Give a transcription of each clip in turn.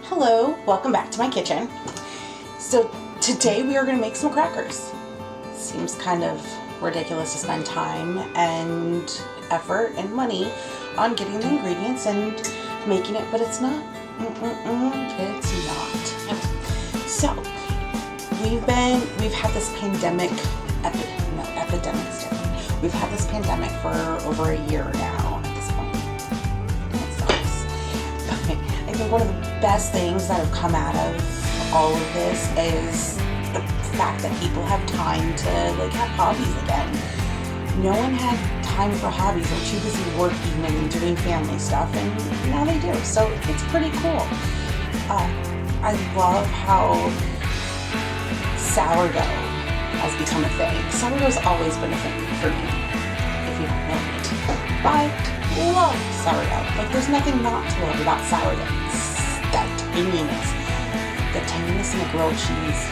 Hello, welcome back to my kitchen. So today we are going to make some crackers. Seems kind of ridiculous to spend time and effort and money on getting the ingredients and making it, but it's not. It's not. So we've had this pandemic, epidemic's different. We've had this pandemic for over a year now at this point. It sucks. But I think one of the best things that have come out of all of this is the fact that people have time to have hobbies again. No one had time for hobbies. They're too busy working and doing family stuff, and now they do. So it's pretty cool. I love how sourdough has become a thing. Sourdough's always been a thing for me, if you don't know me. I love sourdough. There's nothing not to love about sourdough. It's that tanginess. The tanginess in the grilled cheese.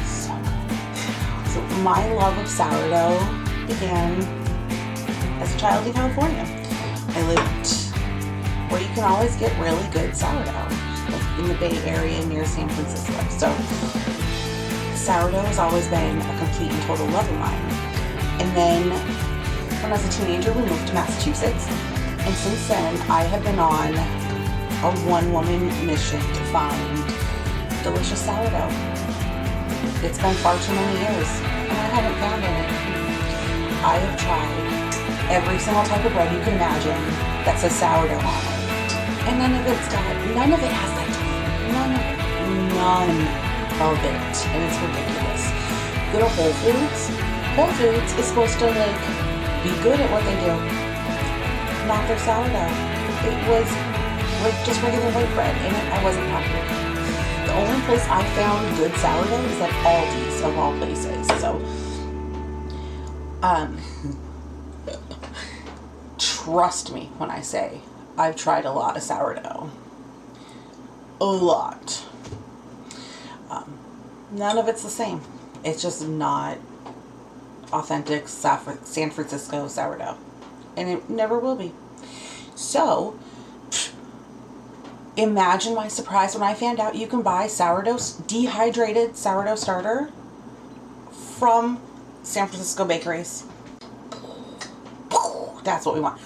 So good. So my love of sourdough began as a child in California. I lived where you can always get really good sourdough, in the Bay Area near San Francisco. So sourdough has always been a complete and total love of mine. And then when I was a teenager, we moved to Massachusetts. And since then, I have been on a one-woman mission to find delicious sourdough. It's been far too many years, and I haven't found any. I have tried every single type of bread you can imagine that says sourdough on it. And none of it has that taste. None of it. And it's ridiculous. Go to Whole Foods. Whole Foods is supposed to be good at what they do. Not their sourdough. It was just regular white bread, and I wasn't happy with it. The only place I found good sourdough is at Aldi's, of all places. So, trust me when I say I've tried a lot of sourdough. A lot. None of it's the same. It's just not authentic San Francisco sourdough. And it never will be. So, imagine my surprise when I found out you can buy dehydrated sourdough starter from San Francisco bakeries. That's what we want.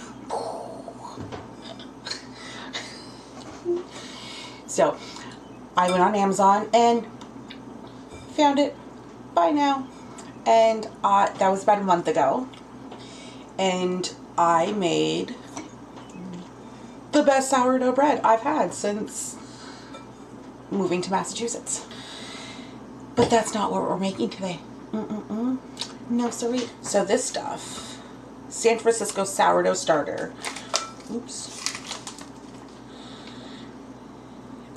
So, I went on Amazon and found it by now. And that was about a month ago. And I made the best sourdough bread I've had since moving to Massachusetts. But that's not what we're making today. No, sorry. So this stuff, San Francisco sourdough starter. Oops.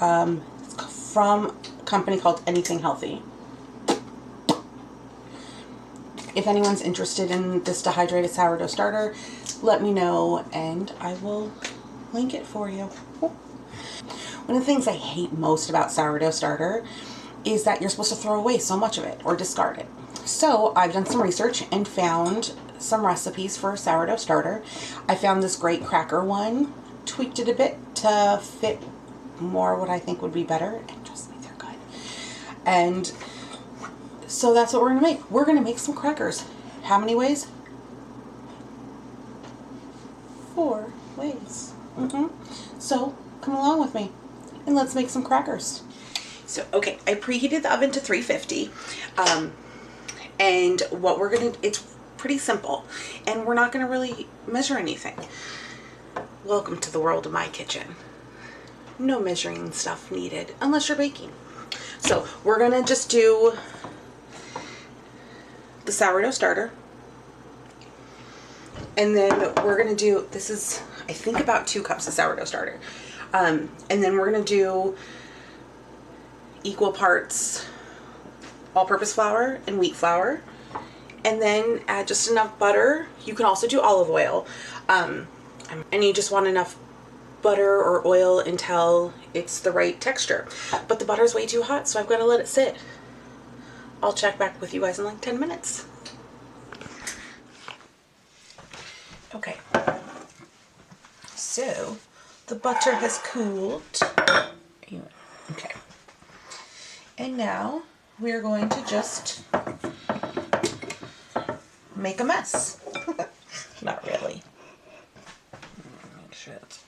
It's from a company called Anything Healthy. If anyone's interested in this dehydrated sourdough starter, let me know and I will link it for you. One of the things I hate most about sourdough starter is that you're supposed to throw away so much of it or discard it. So I've done some research and found some recipes for sourdough starter. I found this great cracker one, tweaked it a bit to fit more what I think would be better, and trust me, they're good. And so that's what we're going to make. We're going to make some crackers. How many ways? 4 ways. So come along with me and let's make some crackers. So, okay, I preheated the oven to 350. And what we're going to, it's pretty simple. And we're not going to really measure anything. Welcome to the world of my kitchen. No measuring stuff needed unless you're baking. So we're going to just do the sourdough starter, and then we're going to do, this is I think about 2 cups of sourdough starter, and then we're going to do equal parts all-purpose flour and wheat flour, and then add just enough butter. You can also do olive oil, and you just want enough butter or oil until it's the right texture, but the butter's way too hot, so I've got to let it sit. I'll check back with you guys in like 10 minutes. Okay. So The butter has cooled. Okay. And now we are going to just make a mess. Not really. Make sure that's...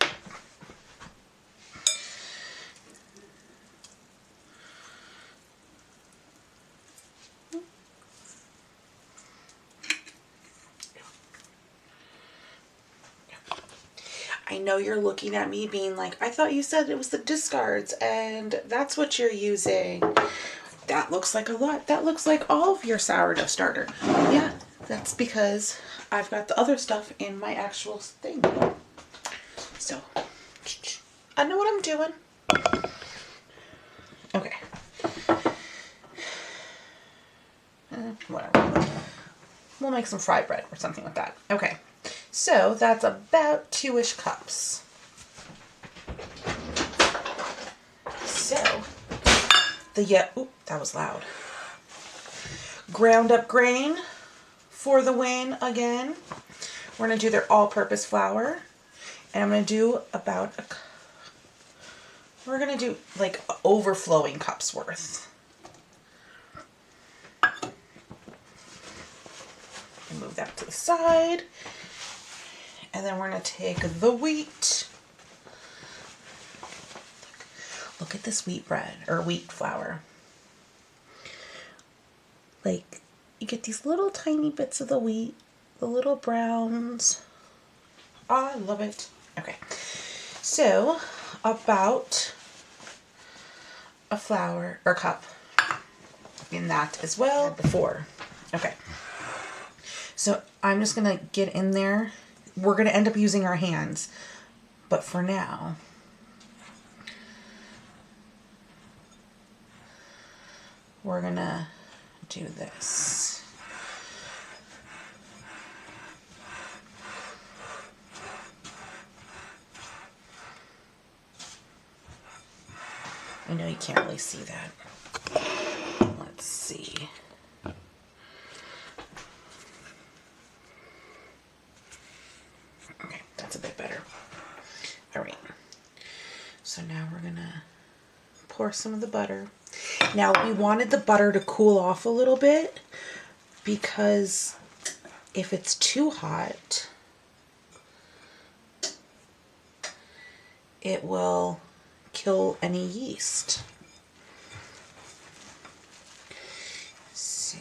I know you're looking at me being like, I thought you said it was the discards and that's what you're using. That looks like a lot. That looks like all of your sourdough starter. Yeah, that's because I've got the other stuff in my actual thing. So, I know what I'm doing. Okay. Whatever. We'll make some fry bread or something like that. Okay. So that's about 2-ish cups. So ooh, that was loud. Ground up grain for the win again. We're gonna do their all-purpose flour, and I'm gonna do about we're gonna do like overflowing cups worth. Move that to the side. And then we're going to take the wheat. Look at this wheat bread, or wheat flour. Like, you get these little tiny bits of the wheat, the little browns. Oh, I love it. Okay. So, about a flour, or cup, in that as well, before. Okay. So, I'm just going to get in there. We're going to end up using our hands, but for now, we're going to do this. I know you can't really see that. Let's see. Okay, that's a bit better. All right. So now we're gonna pour some of the butter. Now we wanted the butter to cool off a little bit because if it's too hot, it will kill any yeast. So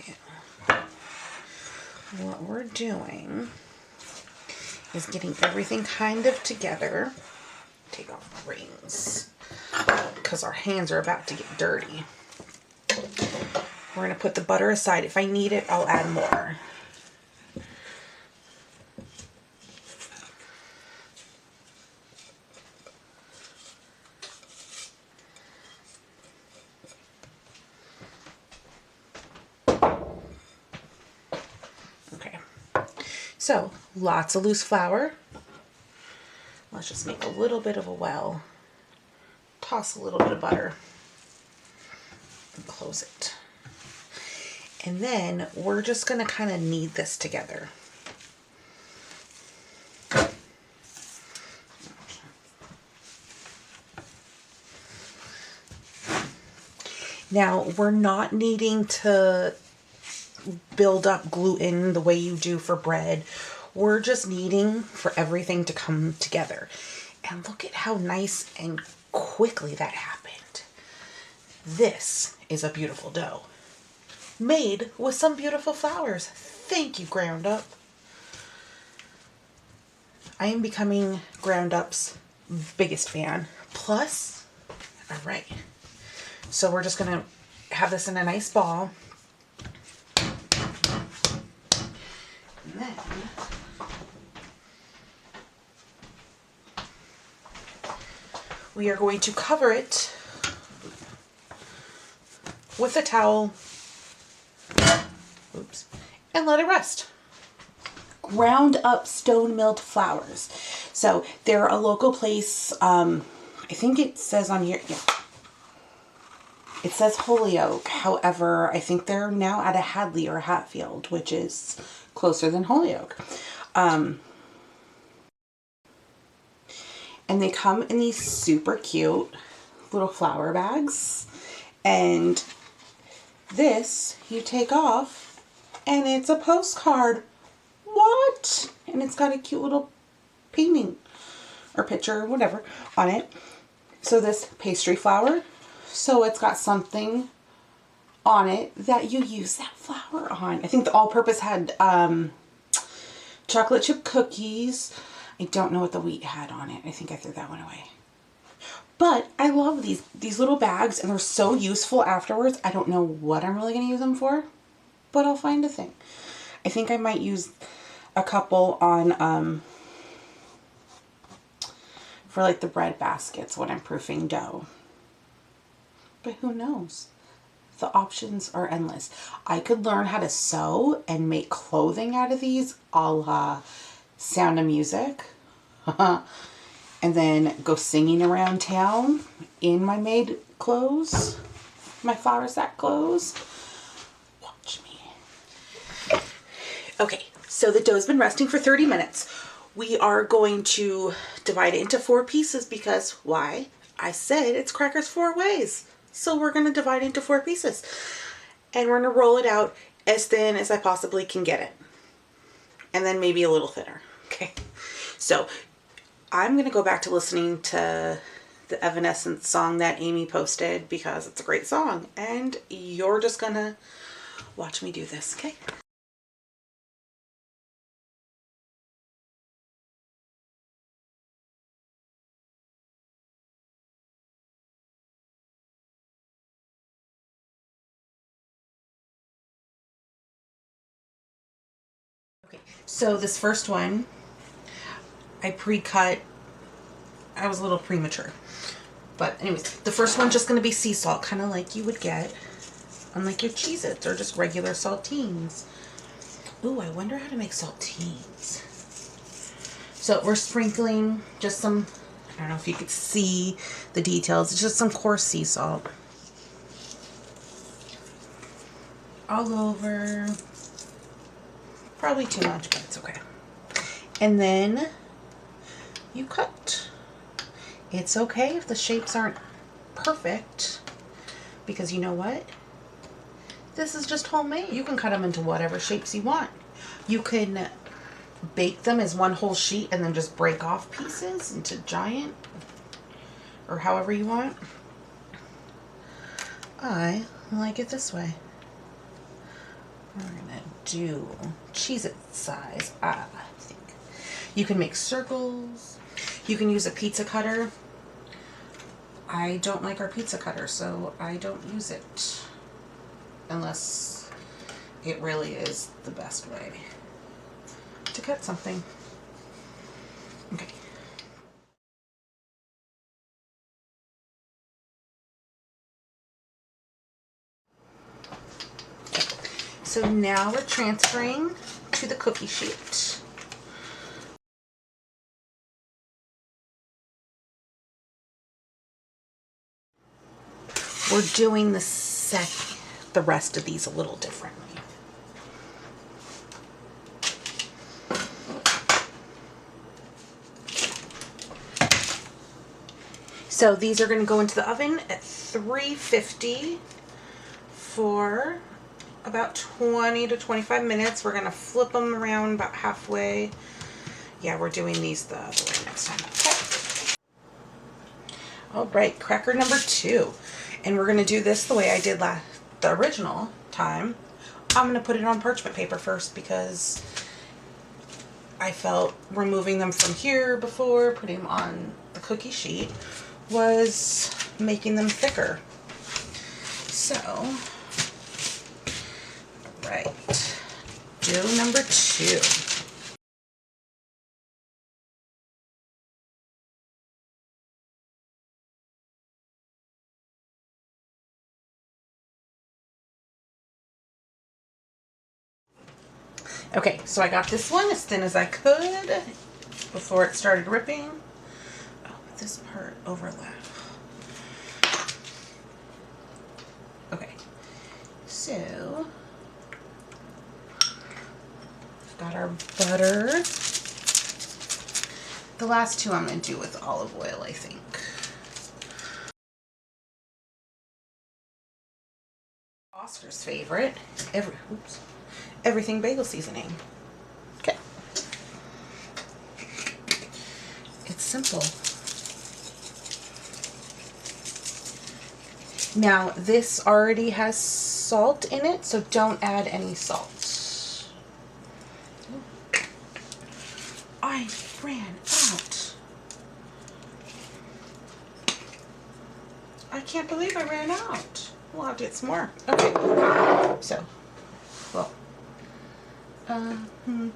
what we're doing is getting everything kind of together. Take off my rings because our hands are about to get dirty. We're going to put the butter aside. If I need it, I'll add more. Okay. So, lots of loose flour. Let's just make a little bit of a well. Toss a little bit of butter. And close it. And then we're just going to kind of knead this together. Now, we're not needing to build up gluten the way you do for bread. We're just needing for everything to come together. And look at how nice and quickly that happened. This is a beautiful dough. Made with some beautiful flowers. Thank you, Ground Up. I am becoming Ground Up's biggest fan. Plus, all right. So we're just gonna have this in a nice ball. And then we are going to cover it with a towel. Oops. And let it rest. Ground up stone milled flours. So they're a local place. I think it says on here, yeah. It says Holyoke. However, I think they're now at a Hadley or Hatfield, which is closer than Holyoke. And they come in these super cute little flower bags. And this you take off and it's a postcard. What? And it's got a cute little painting or picture or whatever on it. So this pastry flower, so it's got something on it that you use that flour on. I think the all-purpose had chocolate chip cookies. I don't know what the wheat had on it. I think I threw that one away. But I love these little bags, and they're so useful afterwards. I don't know what I'm really going to use them for, but I'll find a thing. I think I might use a couple on for like the bread baskets when I'm proofing dough. But who knows? The options are endless. I could learn how to sew and make clothing out of these, a la Sound of Music. And then go singing around town in my maid clothes, my flour sack clothes. Watch me. Okay, so the dough's been resting for 30 minutes. We are going to divide it into 4 pieces because why? I said it's crackers 4 ways. So we're going to divide it into 4 pieces. And we're going to roll it out as thin as I possibly can get it. And then maybe a little thinner. Okay. So I'm going to go back to listening to the Evanescence song that Amy posted because it's a great song. And you're just going to watch me do this, okay? Okay, so this first one, I pre-cut. I was a little premature. But anyways, the first one's just going to be sea salt, kind of like you would get on like your Cheez-its or just regular saltines. Ooh, I wonder how to make saltines. So we're sprinkling just some, I don't know if you could see the details, it's just some coarse sea salt. All over. Probably too much, but it's okay. And then you cut. It's okay if the shapes aren't perfect, because you know what? This is just homemade. You can cut them into whatever shapes you want. You can bake them as one whole sheet and then just break off pieces into giant, or however you want. I like it this way. We're gonna do Cheez-it size, I think. You can make circles. You can use a pizza cutter. I don't like our pizza cutter, so I don't use it unless it really is the best way to cut something. Okay. So now we're transferring to the cookie sheet. We're doing the rest of these a little differently. So these are going to go into the oven at 350 for about 20 to 25 minutes. We're going to flip them around about halfway. Yeah, we're doing these the other way next time. Okay. All right, cracker number 2. And we're going to do this the way I did the original time. I'm going to put it on parchment paper first because I felt removing them from here before putting them on the cookie sheet was making them thicker. So, right, dough number 2. Okay, so I got this one as thin as I could before it started ripping. Oh, this part overlap. Okay, so we've got our butter. The last two I'm going to do with olive oil, I think. Oscar's favorite, everything bagel seasoning. Okay. It's simple. Now, this already has salt in it, so don't add any salt. I ran out. I can't believe I ran out. We'll have to get some more. Okay. So, well,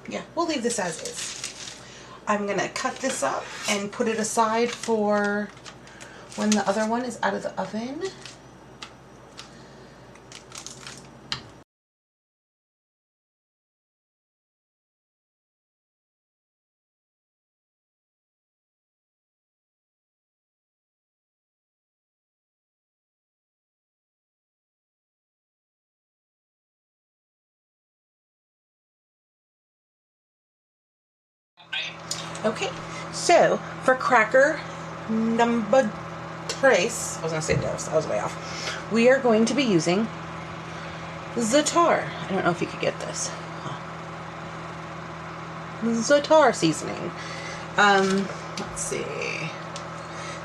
yeah, we'll leave this as is. I'm going to cut this up and put it aside for when the other one is out of the oven. Okay, so for cracker number tres, I was going to say dos, I was way off. We are going to be using za'atar. I don't know if you could get this. Za'atar seasoning. Let's see.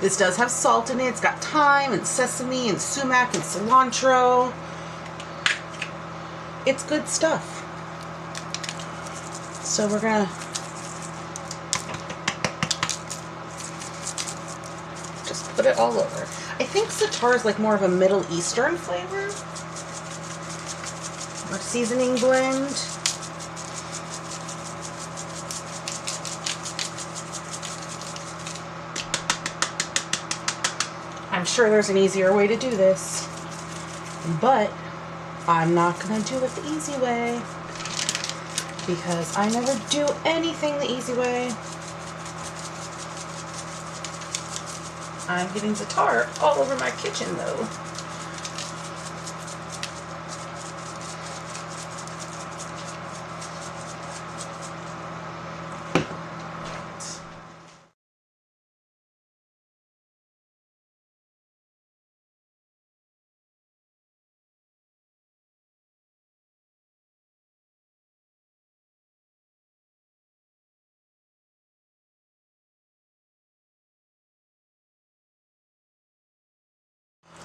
This does have salt in it. It's got thyme and sesame and sumac and cilantro. It's good stuff. So we're going to just put it all over. I think za'atar is like more of a Middle Eastern flavor. Or seasoning blend. I'm sure there's an easier way to do this, but I'm not going to do it the easy way because I never do anything the easy way. I'm getting za'atar all over my kitchen though.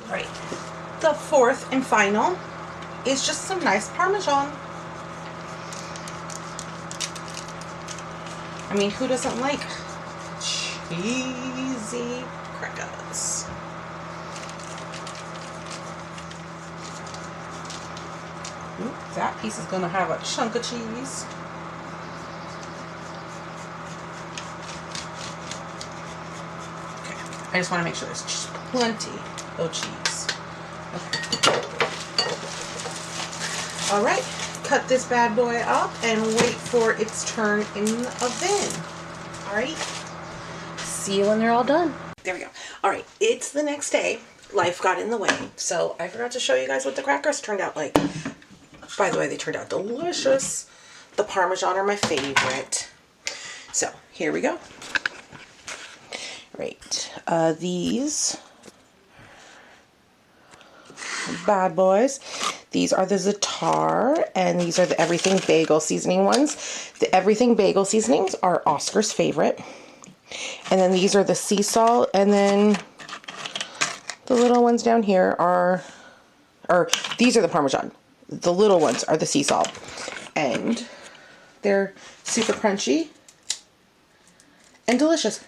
Right. The fourth and final is just some nice parmesan. I mean, who doesn't like cheesy crackers? Ooh, that piece is gonna have a chunk of cheese. Okay, I just want to make sure there's plenty of cheese. Okay. All right, cut this bad boy up and wait for its turn in the oven. All right, see you when they're all done. There we go. All right, it's the next day. Life got in the way, so I forgot to show you guys what the crackers turned out like. By the way, they turned out delicious. The Parmesan are my favorite. So here we go. Right, these bad boys. These are the za'atar, and these are the everything bagel seasoning ones. The everything bagel seasonings are Oscar's favorite. And then these are the sea salt, and then the little ones down here are, or these are the Parmesan. The little ones are the sea salt. And they're super crunchy and delicious.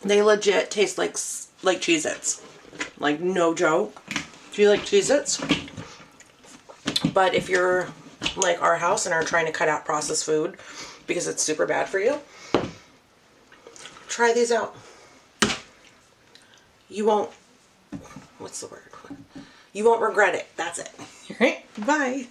They legit taste like Cheez-its. Like, no joke. Do you like Cheez-its? But if you're like our house and are trying to cut out processed food because it's super bad for you, try these out. You won't, what's the word? You won't regret it. That's it. All right, bye.